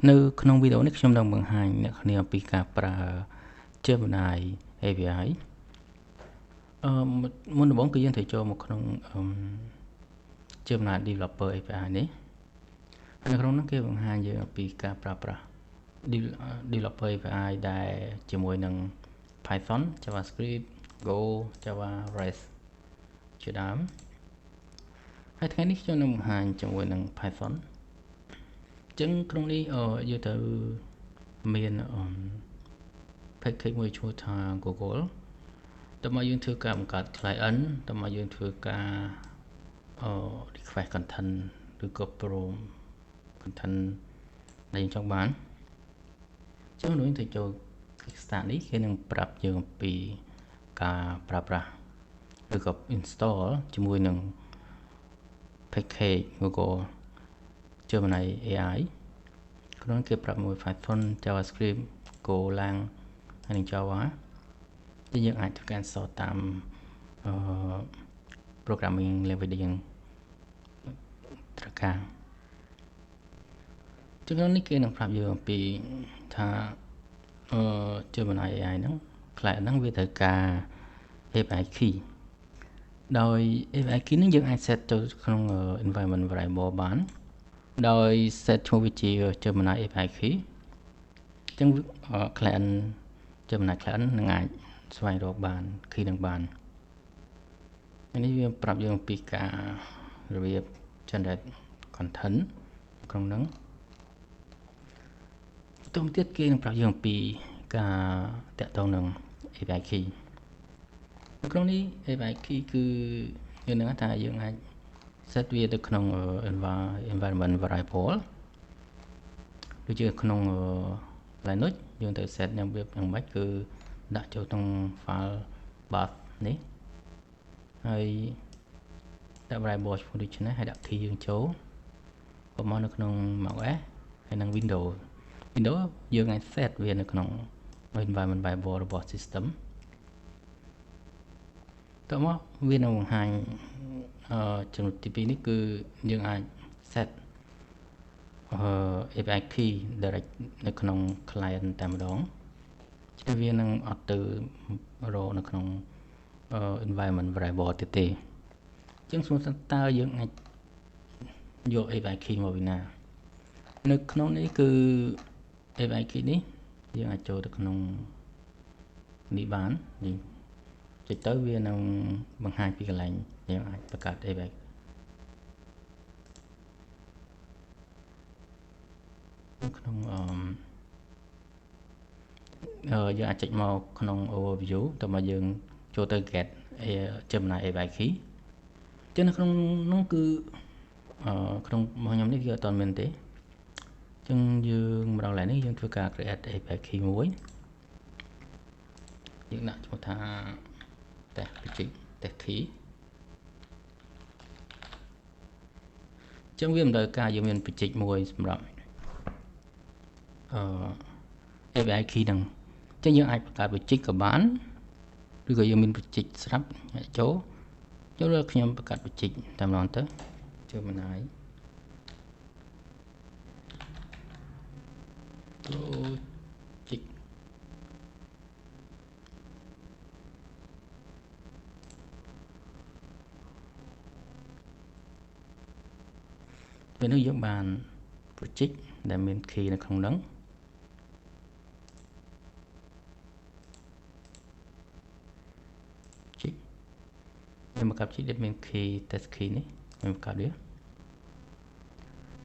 នៅក្នុងវីដេអូនេះខ្ញុំនឹងបង្ហាញអ្នកគ្នាអំពីការប្រើ Gemini API មុនដំបូងគឺយើងត្រូវចូលមកក្នុង Gemini Developer API នេះនៅក្នុងនោះគេបង្ហាញយើងអំពីការប្រើប្រាស់ Developer API ដែលជាមួយនឹង Python JavaScript Go Java REST ជាដើមហើយថ្ងៃនេះខ្ញុំនឹងបង្ហាញជាមួយនឹង Python អញ្ចឹងក្នុងនេះយើងត្រូវមាន package មួយឈ្មោះថា Google ដើម្បីយើងធ្វើការបង្កើត client ដើម្បីយើងធ្វើការ request content ឬក៏ prompt content ដែលយើងចង់បានអញ្ចឹងយើងត្រូវចូល Kickstart នេះគេនឹងប្រាប់យើងអំពីការប្រើប្រាស់ឬក៏ install ជាមួយនឹង package Google Gemini AI ក្នុងគេប្រាប់មួយ Python JavaScript Golang ហើយនិង Java យើងអាចធ្វើការ install តាម programming language ដែលយើងត្រូវការចំណុចនេះគេនឹងប្រាប់យើងអំពីថា Gemini AI ហ្នឹង client ហ្នឹងវាត្រូវការ API key ដោយ API key នេះយើងអាច set ចូលក្នុង environment variable បានដោយ set ឈ្មោះវាជា Gemini API key អញ្ចឹង client Gemini client នឹងអាចស្វែងរកបាន key នឹងបាននេះវាប្រាប់យើងអំពីការរបៀប generate content ក្នុងហ្នឹងបន្ទាប់ទៀតគេនឹងប្រាប់យើងអំពីការតាក់ទងនឹង API key នៅក្នុងនេះ API key គឺយើងនឹងថាយើងអាច set វាទៅក្នុង environment variable ដូចជាក្នុង Linux យើងត្រូវ set យ៉ាងម៉េចគឺដាក់ចូលក្នុង file bash នេះហើយដាក់ variable ឈ្មោះដូចនេះហើយដាក់ key យើងចូលប្រហែលនៅក្នុង macOS ហើយនិង Windows យើងអាច set វានៅក្នុង environment variable របស់ system តោះមកវានឹងបង្ហាញចំណុចទី2នេះគឺយើងអាច set API key direct នៅក្នុង client តែម្ដងchứវានឹងអត់ទៅរកនៅក្នុង environment variable ទៀតទេអញ្ចឹងសួរថាតើយើងអាចយក API key មកពីណានៅក្នុងនេះគឺ API key នេះយើងអាចចូលទៅក្នុងនេះបានយើងចុចទៅវានឹងបង្ហាញពីកន្លែងយើងអាចបង្កើត API ក្នុងយើងអាចចុចមកក្នុង overview តើមកយើងចូលទៅ get Gemini API key ចឹងនៅក្នុងនោះគឺក្នុងរបស់ខ្ញុំនេះវាអត់មានទេចឹងយើងម្ដងឡើយនេះយើងធ្វើការ create API key មួយយើងដាក់ឈ្មោះថា test key ចឹងវាមិនត្រូវការយើងមាន project មួយសម្រាប់API key ហ្នឹងចឹងយើងអាចបង្កើត project ក៏បានឬក៏យើងមាន project ស្រាប់ចូលលើខ្ញុំបង្កើត project តែម្ដងទៅចូល Gemini project ពេលនេះយើងបាន project ដែលមាន key នៅក្នុងហ្នឹងខ្ញុំបង្កើត project ដែលមាន key test key នេះខ្ញុំបង្កើតវា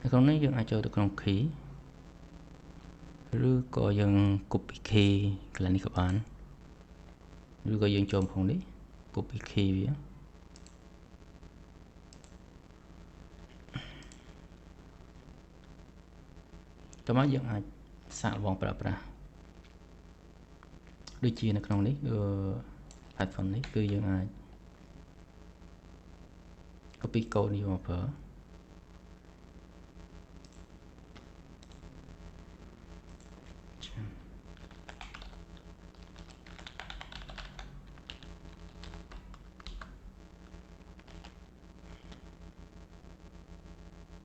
នៅក្នុងនេះយើងអាចចូលទៅក្នុង key ឬក៏យើង copy key កន្លែងនេះក៏បានឬក៏យើងចូលក្នុងនេះ copy key វាតើមកយើងអាចសាកល្បងប្រើប្រាស់ដូចជានៅក្នុងនេះPython នេះគឺយើងអាច copy code នេះមកប្រើ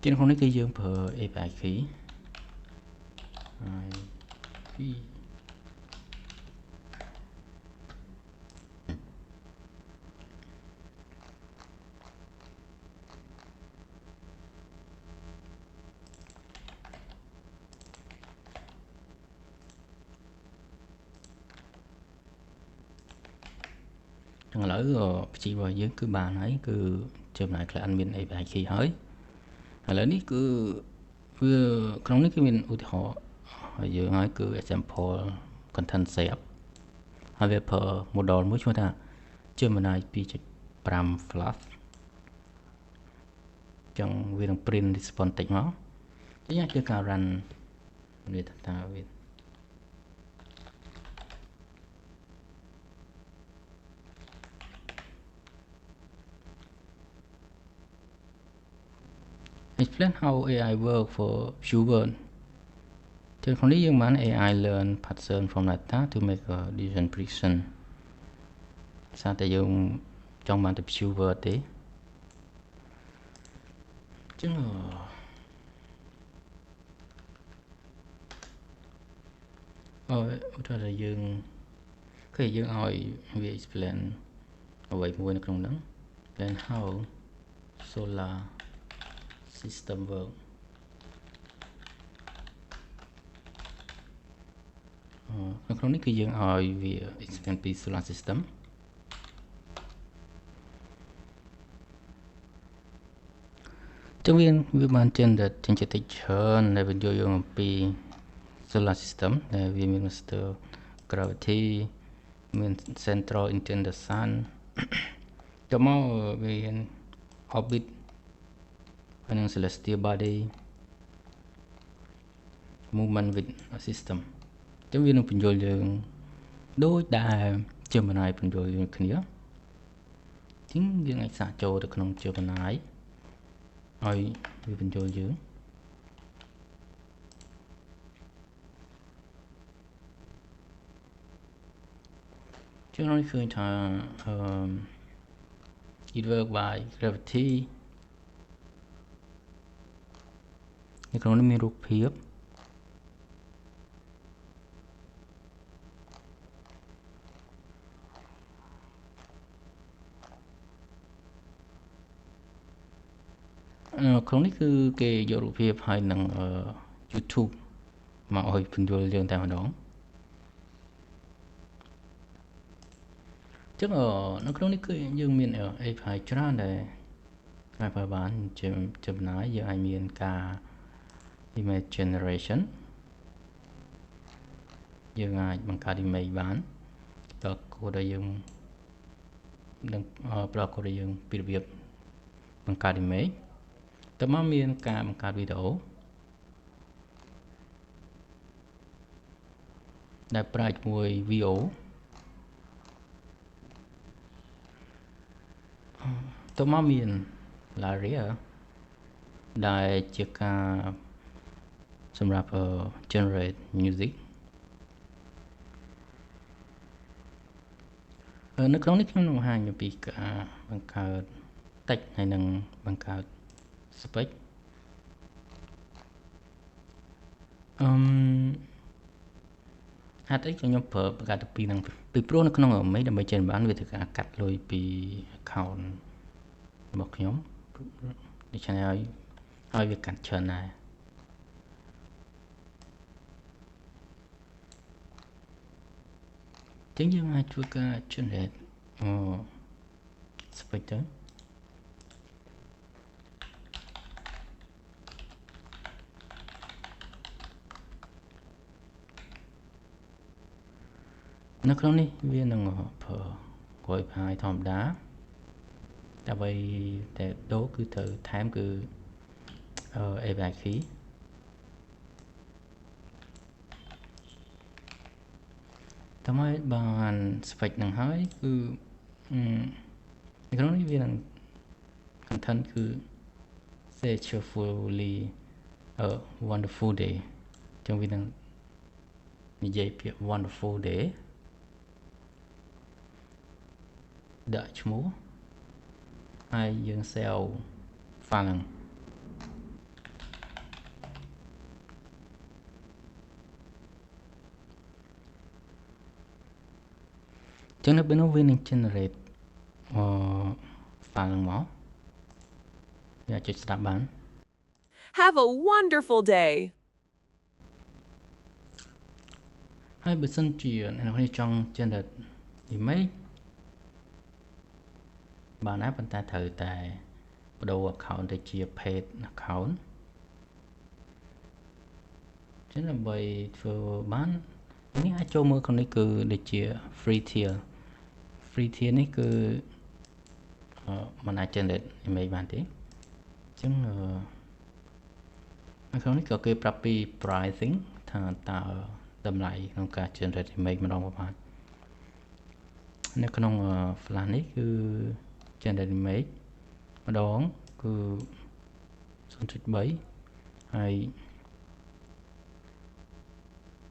ទីក្នុងនេះគឺយើងប្រើ API key ឥឡូវព្យារបស់យើងគឺបានហើយគឺចំណែក client មាន API key ហើយឥឡូវនេះគឺវាក្នុងនេះគឺមានឧទាហរណ៍ឲ្យយើងហើយគឺ example content shape ហើយវាប្រើ model មួយឈ្មោះថា Gemini 2.5 Flash ចឹងវានឹង print response តិចមកចឹងគឺការ run វាថាវាexplain how AI work for viewer ចឹងក្នុងនេះយើងបាន AI learn pattern from data to make a decision prediction សារតែយើងចង់បានទៅ viewer ទេចឹងឧទាហរណ៍យើងគេយើងឲ្យវា explain អ្វីមួយនៅក្នុងហ្នឹង then how solar system work នៅក្នុងនេះគឺយើងឲ្យវា explain ពី solar system ចឹងវាបាន generate ចេញជាតិចច្រើនដែលបញ្យល់យើងអំពី solar system ដែលវាមាន master gravity មាន central in the sun ទៅមកវា orbit ហើយនឹង celestial body movement with a system ចឹងវានឹងបញ្យល់យើងដូចដែល Gemini បញ្យល់យើងគ្នាចឹងយើងអាចសាកចូលទៅក្នុង Gemini ឲ្យវាបញ្យល់យើងចឹងនេះឃើញថា it work by gravity នៅក្នុងនេះមានរូបភាពក្នុងនេះគឺគេយករូបភាពហើយនឹង YouTube មកឲ្យពន្យល់យើងតែម្ដងចឹងនៅក្នុងនេះគឺយើងមាន API ច្រើនដែលអាចប្រើបានជា Gemini យើងអាចមានការ image generation យើងអាចបង្កើត image បានដល់គោលដែលយើងនឹងប្រកបដែលយើងពីរបៀបបង្កើត image តើមកមានការបង្កើតវីដេអូដែលប្រើជាមួយ VO តើមកមាន Laria ដែលជាការសម្រាប់ generate music នៅក្នុងនេះខ្ញុំនឹងបង្ហាញអំពីការបង្កើត text ហើយនឹងបង្កើត spec ហេតុអីខ្ញុំប្រើបង្កើតពីនឹងពីព្រោះនៅក្នុង Image ដើម្បីចេញបានវាត្រូវការកាត់លុយពី account របស់ខ្ញុំដូច្នេះឲ្យវាកាត់ច្រើនដែរចឹងយើងអាចធ្វើការ generate spec ទៅនៅក្នុងនេះវានឹងប្រើ Wi-Fi ធម្មតាដើម្បីតែដូរគឺត្រូវថែមគឺ API key តើមកបាន spec នឹងហើយគឺនៅក្នុងនេះវានឹង content គឺ say cheerfully a wonderful day ចឹងវានឹងនិយាយពាក្យ wonderful day ដាក់ឈ្មោះហើយយើង save file ហ្នឹង ចឹងនៅពេលនោះវានឹង generate file ហ្នឹងមកវាអាចចុចស្ដាប់បាន Have a wonderful day. ហើយបើសិនជាអ្នកនរចង់ generate image បានដែរប៉ុន្តែត្រូវតែបដូរ account ទៅជា paid account ចឹងដើម្បីធ្វើបាននេះអាចចូលមើលក្នុងនេះគឺដូចជា free tier នេះគឺមិនអាច generate image បានទេចឹងនៅក្នុងនេះក៏គេប្រាប់ពី pricing ថាតើតម្លៃក្នុងការ generate image ម្ដងប្រហែលនៅក្នុង Flash នេះគឺ generate image ម្ដងគឺ 0.3 ហើយ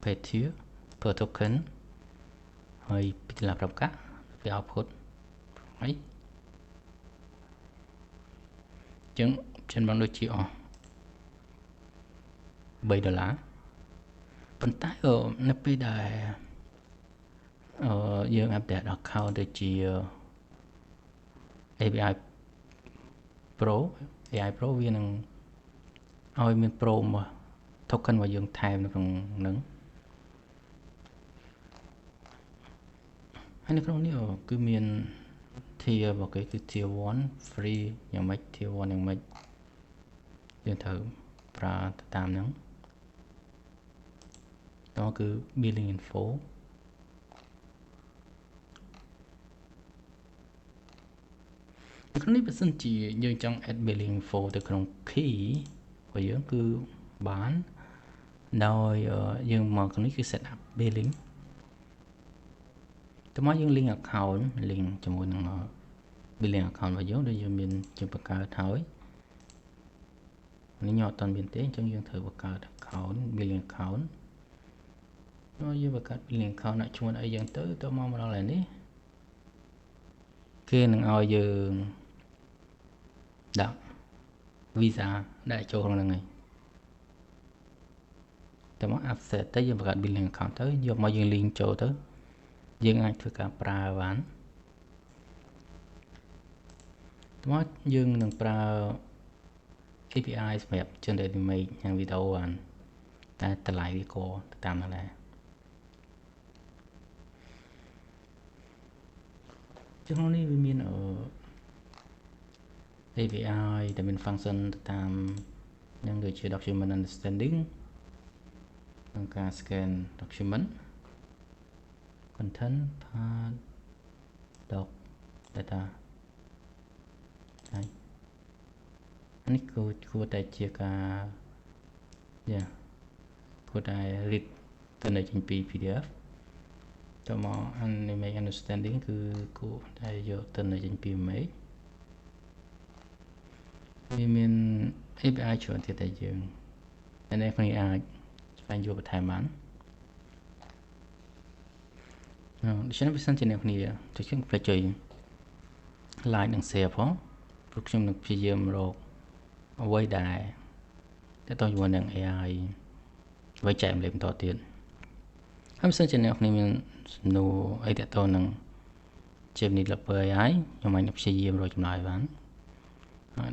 per tier per token ហើយពីតម្លៃប្រកាសវា output ហើយចឹងចិនបានដូចជាអស់$3ប៉ុន្តែនៅពេលដែលយើង update account ទៅជា API Pro វានឹងឲ្យមាន Pro មក token របស់យើងថែមនៅក្នុងហ្នឹងហើយនៅក្នុងនេះគឺមាន tier របស់គេគឺ tier 1 free យ៉ាងម៉េច tier 1យ៉ាងម៉េចយើងត្រូវប្រើទៅតាមហ្នឹងđóគឺ billing info ក្នុងនេះបើសិនជាយើងចង់ add billing info ទៅក្នុង key របស់យើងគឺបានដោយយើងមកក្នុងនេះគឺ set up billing តើមកយើង link account link ជាមួយនឹង billing account របស់យើងដែលយើងមានជាបង្កើតហើយនេះខ្ញុំអត់ទាន់មានទេអញ្ចឹងយើងត្រូវបង្កើត account billing account យើងបង្កើត billing account ដាក់ឈ្មោះអីយ៉ាងទៅមកដល់ហើយនេះគេនឹងឲ្យយើងដាក់ visa ដាក់ចូលក្នុងហ្នឹងហើយតើមក access ទៅយើងបង្កើត billing account ទៅយកមកយើង link ចូលទៅយើងអាចធ្វើការប្រើបានតើមកយើងនឹងប្រើ API សម្រាប់ generate image យ៉ាងវីដេអូបានតែតម្លៃវាក៏តាមហ្នឹងដែរក្នុងនេះវាមានAPI ដែលមាន function ទៅតាមនឹងដូចជា document understanding និងការ scan document content path doc data ហើយនេះគួរតែជាការគួរតែ read ទៅនៅចេញពី PDF តើមក image understanding គឺគួរតែយកទៅនៅចេញពី image វាមាន API ច្រើនទៀតតែយើងអ្នកគ្នាអាចស្វែងយល់បន្ថែមបានដូច្នេះបើសិនជាអ្នកគ្នាចុចចុច like និង share ផងព្រោះខ្ញុំនឹងព្យាយាមរកអ្វីដែលតើតើជាមួយនឹង AI អ្វីចែកម្លែកបន្តទៀតហើយបើសិនជាអ្នកគ្នាមានសំណួរអីតើតើនឹង Gemini Developer AI ខ្ញុំអាចព្យាយាមរកចម្លើយបាន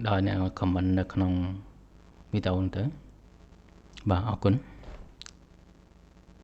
ដោយអ្នក comment នៅក្នុងវីដេអូនេះទៅបាទអរគុណ